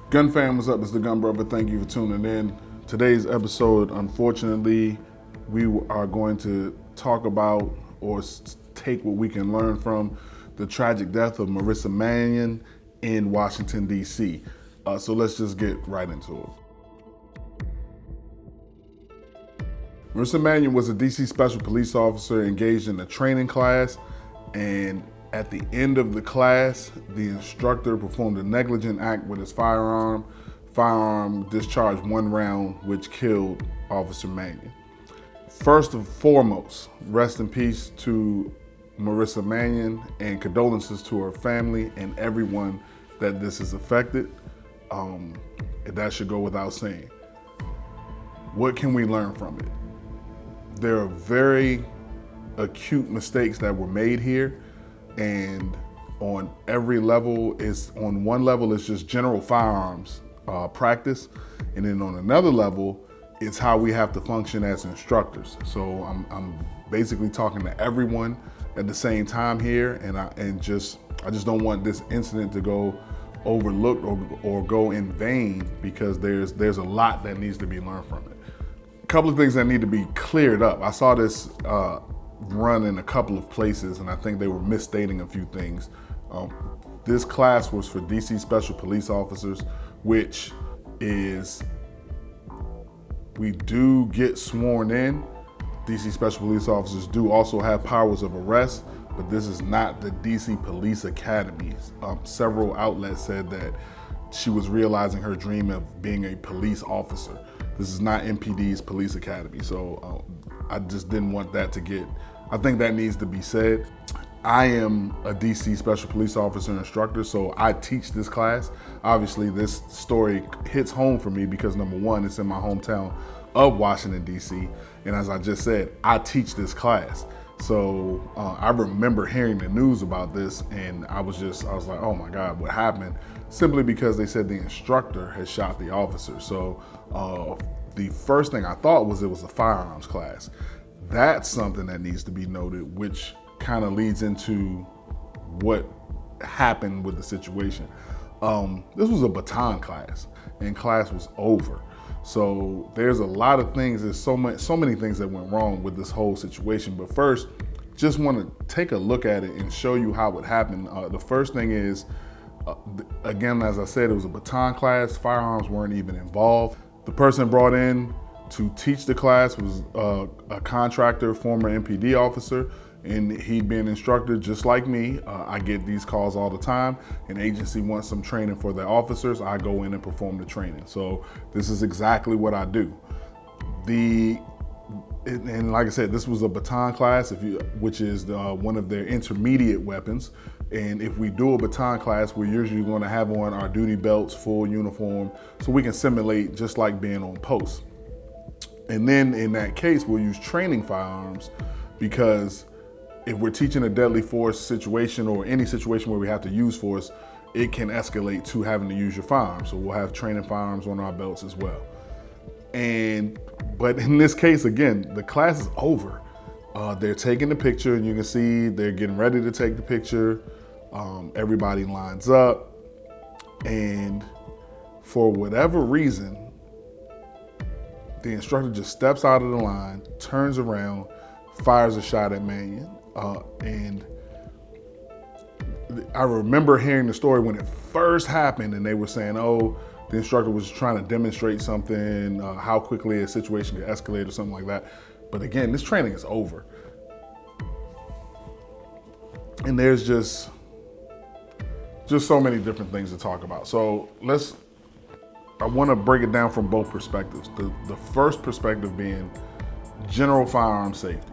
Gun fam, what's up? It's the Gun Brother. Thank you for tuning in. Today's episode, unfortunately, we are going to talk about or take what we can learn from the tragic death of Marissa Mannion in Washington, D.C. So let's just get right into it. Marissa Mannion was a D.C. Special Police officer engaged in a training class, and at the end of the class, the instructor performed a negligent act with his firearm. Firearm discharged one round, which killed Officer Mannion. First and foremost, rest in peace to Marissa Mannion and condolences to her family and everyone that this has affected. That should go without saying. What can we learn from it? There are very acute mistakes that were made here, and on every level, on one level it's just general firearms practice, and then on another level it's how we have to function as instructors. So I'm basically talking to everyone at the same time here, and I just don't want this incident to go overlooked or go in vain, because there's a lot that needs to be learned from it. A couple of things that need to be cleared up. I saw this run in a couple of places, and I think they were misstating a few things. This class was for DC Special Police officers, which is, we do get sworn in. DC Special Police officers do also have powers of arrest, but this is not the DC Police Academy. Several outlets said that she was realizing her dream of being a police officer. This is not MPD's Police Academy. So I just didn't want that to get, I think that needs to be said. I am a DC Special Police Officer instructor, so I teach this class. Obviously, this story hits home for me because, number one, it's in my hometown of Washington, D.C., and as I just said, I teach this class. So I remember hearing the news about this, and I was like, oh my God, what happened? Simply because they said the instructor had shot the officer. So the first thing I thought was it was a firearms class. That's something that needs to be noted, which kind of leads into what happened with the situation. This was a baton class, and class was over. So there's a lot of things, there's so many things that went wrong with this whole situation. But first, just want to take a look at it and show you how it happened. The first thing is, again, as I said, it was a baton class. Firearms weren't even involved. The person brought in to teach the class was a contractor, former MPD officer, and he'd been an instructor just like me. I get these calls all the time. An agency wants some training for their officers. I go in and perform the training. So this is exactly what I do. And like I said, this was a baton class, which is one of their intermediate weapons. And if we do a baton class, we're usually going to have on our duty belts, full uniform, so we can simulate just like being on post. And then in that case, we'll use training firearms, because if we're teaching a deadly force situation or any situation where we have to use force, it can escalate to having to use your firearms. So we'll have training firearms on our belts as well. But in this case, again, the class is over. They're taking the picture, and you can see they're getting ready to take the picture. Everybody lines up, and for whatever reason, the instructor just steps out of the line, turns around, fires a shot at Mannion. And I remember hearing the story when it first happened, and they were saying, oh, the instructor was trying to demonstrate something, how quickly a situation could escalate or something like that. But again, this training is over. And there's just so many different things to talk about. So I want to break it down from both perspectives. The first perspective being general firearm safety.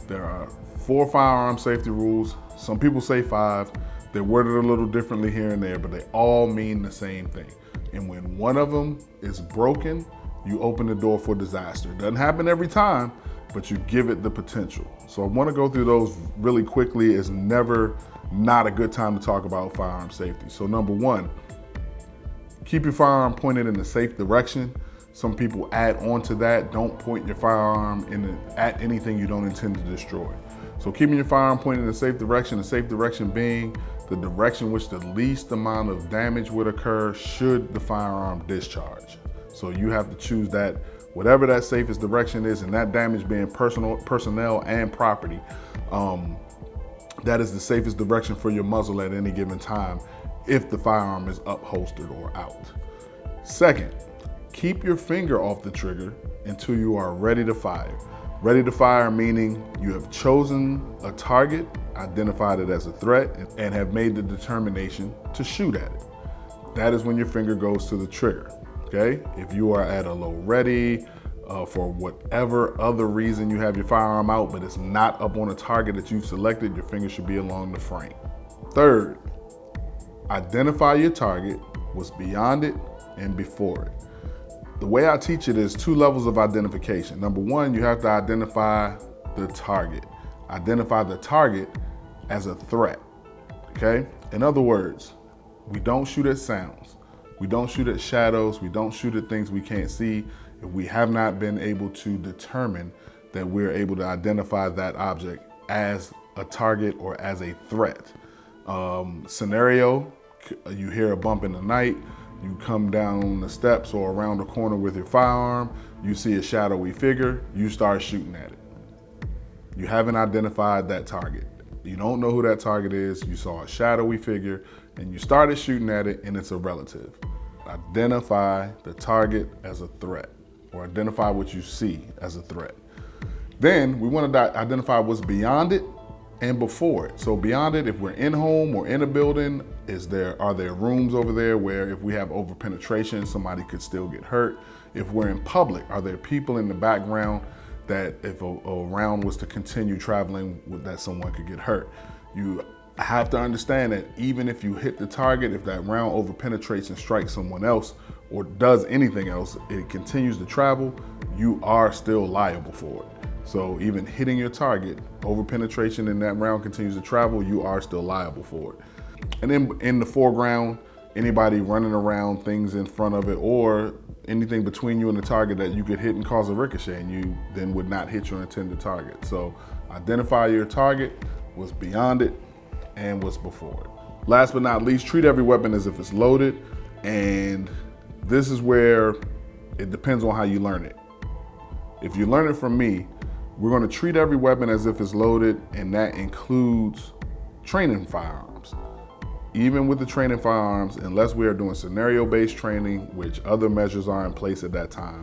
There are 4 firearm safety rules. Some people say 5. They're worded a little differently here and there, but they all mean the same thing. And when one of them is broken, you open the door for disaster. It doesn't happen every time, but you give it the potential. So I want to go through those really quickly. It's never not a good time to talk about firearm safety. So number 1, keep your firearm pointed in a safe direction. Some people add on to that, don't point your firearm at anything you don't intend to destroy. So keeping your firearm pointed in a safe direction being the direction which the least amount of damage would occur should the firearm discharge. So you have to choose that, whatever that safest direction is, and that damage being personnel and property, that is the safest direction for your muzzle at any given time if the firearm is up holstered or out. Second, keep your finger off the trigger until you are ready to fire. Ready to fire meaning you have chosen a target, identified it as a threat, and have made the determination to shoot at it. That is when your finger goes to the trigger, okay? If you are at a low ready, for whatever other reason you have your firearm out, but it's not up on a target that you've selected, your finger should be along the frame. Third, identify your target, what's beyond it and before it. The way I teach it is 2 levels of identification. Number 1, you have to identify the target. Identify the target as a threat, okay? In other words, we don't shoot at sounds. We don't shoot at shadows. We don't shoot at things we can't see if we have not been able to determine that we're able to identify that object as a target or as a threat. Scenario, you hear a bump in the night, you come down the steps or around the corner with your firearm, you see a shadowy figure, you start shooting at it. You haven't identified that target. You don't know who that target is, you saw a shadowy figure, and you started shooting at it, and it's a relative. Identify the target as a threat, or identify what you see as a threat. Then we want to identify what's beyond it and before it. So beyond it, if we're in home or in a building, are there rooms over there where if we have overpenetration, somebody could still get hurt? If we're in public, are there people in the background that if a round was to continue traveling, that someone could get hurt? You have to understand that even if you hit the target, if that round overpenetrates and strikes someone else or does anything else, it continues to travel, you are still liable for it. So even hitting your target, overpenetration and that round continues to travel, you are still liable for it. And then in the foreground, anybody running around, things in front of it, or anything between you and the target that you could hit and cause a ricochet, and you then would not hit your intended target. So identify your target, what's beyond it, and what's before it. Last but not least, treat every weapon as if it's loaded, and this is where it depends on how you learn it. If you learn it from me, we're going to treat every weapon as if it's loaded, and that includes training firearms. Even with the training firearms, unless we are doing scenario-based training, which other measures are in place at that time,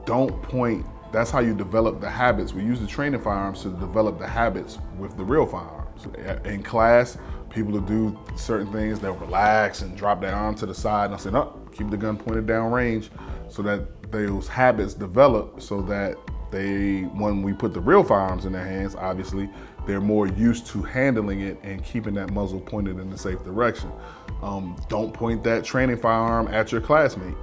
don't point. That's how you develop the habits. We use the training firearms to develop the habits with the real firearms. In class, people will do certain things, they'll relax and drop their arm to the side, and I'll say, no, keep the gun pointed down range, so that those habits develop so that when we put the real firearms in their hands, obviously, they're more used to handling it and keeping that muzzle pointed in the safe direction. Don't point that training firearm at your classmate.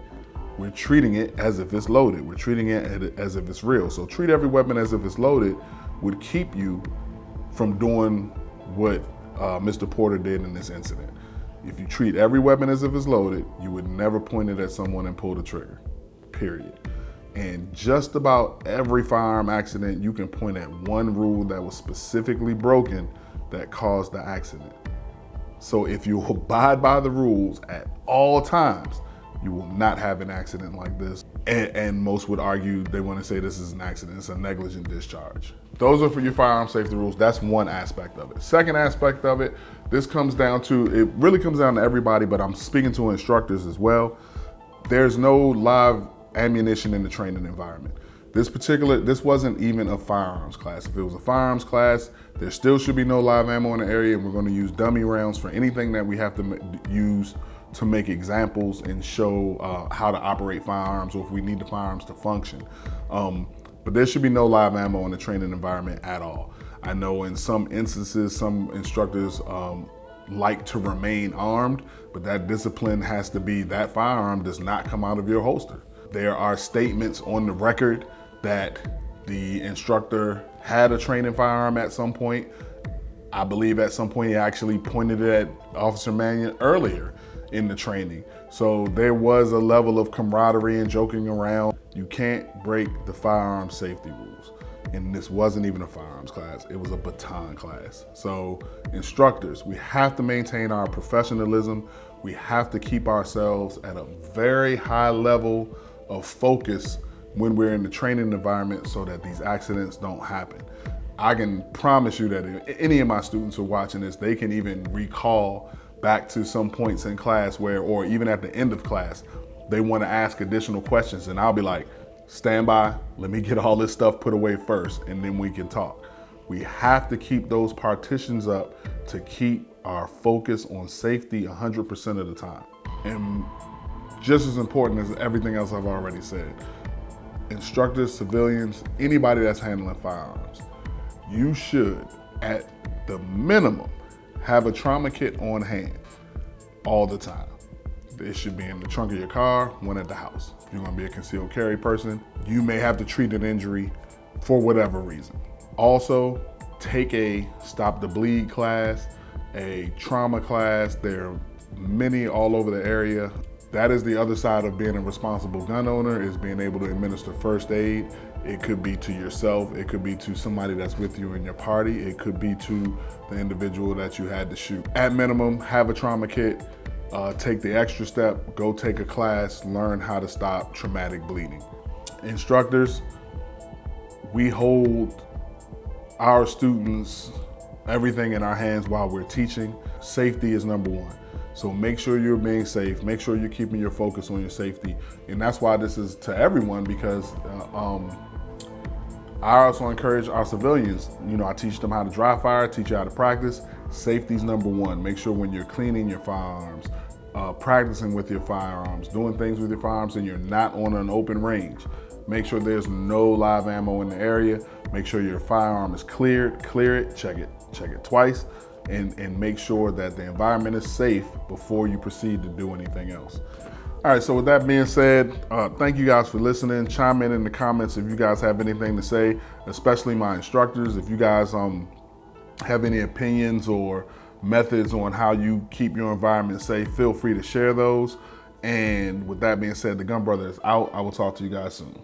We're treating it as if it's loaded. We're treating it as if it's real. So treat every weapon as if it's loaded would keep you from doing what Mr. Porter did in this incident. If you treat every weapon as if it's loaded, you would never point it at someone and pull the trigger, period. And just about every firearm accident, you can point at one rule that was specifically broken that caused the accident. So if you abide by the rules at all times, you will not have an accident like this. And most would argue, they want to say this is an accident, it's a negligent discharge. Those are for your firearm safety rules. That's one aspect of it. Second aspect of it, it really comes down to everybody, but I'm speaking to instructors as well. There's no live ammunition in the training environment. This wasn't even a firearms class. If it was a firearms class, there still should be no live ammo in the area, and we're going to use dummy rounds for anything that we have to use to make examples and show how to operate firearms, or if we need the firearms to function. But there should be no live ammo in the training environment at all. I know in some instances, some instructors like to remain armed, but that discipline has to be that firearm does not come out of your holster. There are statements on the record that the instructor had a training firearm at some point. I believe at some point he actually pointed it at Officer Mannion earlier in the training. So there was a level of camaraderie and joking around. You can't break the firearm safety rules. and this wasn't even a firearms class, it was a baton class. So instructors, we have to maintain our professionalism. We have to keep ourselves at a very high level of focus when we're in the training environment so that these accidents don't happen. I can promise you that if any of my students are watching this, they can even recall back to some points in class where, or even at the end of class, they want to ask additional questions, and I'll be like, stand by, let me get all this stuff put away first, and then we can talk. We have to keep those partitions up to keep our focus on safety 100% of the time. And just as important as everything else I've already said, instructors, civilians, anybody that's handling firearms, you should, at the minimum, have a trauma kit on hand all the time. It should be in the trunk of your car, one at the house. If you're gonna be a concealed carry person, you may have to treat an injury for whatever reason. Also, take a stop the bleed class, a trauma class. There are many all over the area. That is the other side of being a responsible gun owner, is being able to administer first aid. It could be to yourself, it could be to somebody that's with you in your party, it could be to the individual that you had to shoot. At minimum, have a trauma kit, take the extra step, go take a class, learn how to stop traumatic bleeding. Instructors, we hold our students everything in our hands while we're teaching. Safety is number one. So make sure you're being safe, make sure you're keeping your focus on your safety. And that's why this is to everyone, because I also encourage our civilians, I teach them how to dry fire, teach you how to practice. Safety's number one. Make sure when you're cleaning your firearms, practicing with your firearms, doing things with your firearms, and you're not on an open range, make sure there's no live ammo in the area. Make sure your firearm is cleared, clear it, check it twice, and make sure that the environment is safe before you proceed to do anything else. All right, so with that being said, thank you guys for listening. Chime in the comments if you guys have anything to say, especially my instructors. If you guys have any opinions or methods on how you keep your environment safe, feel free to share those. And with that being said, the Gun Brother is out. I will talk to you guys soon.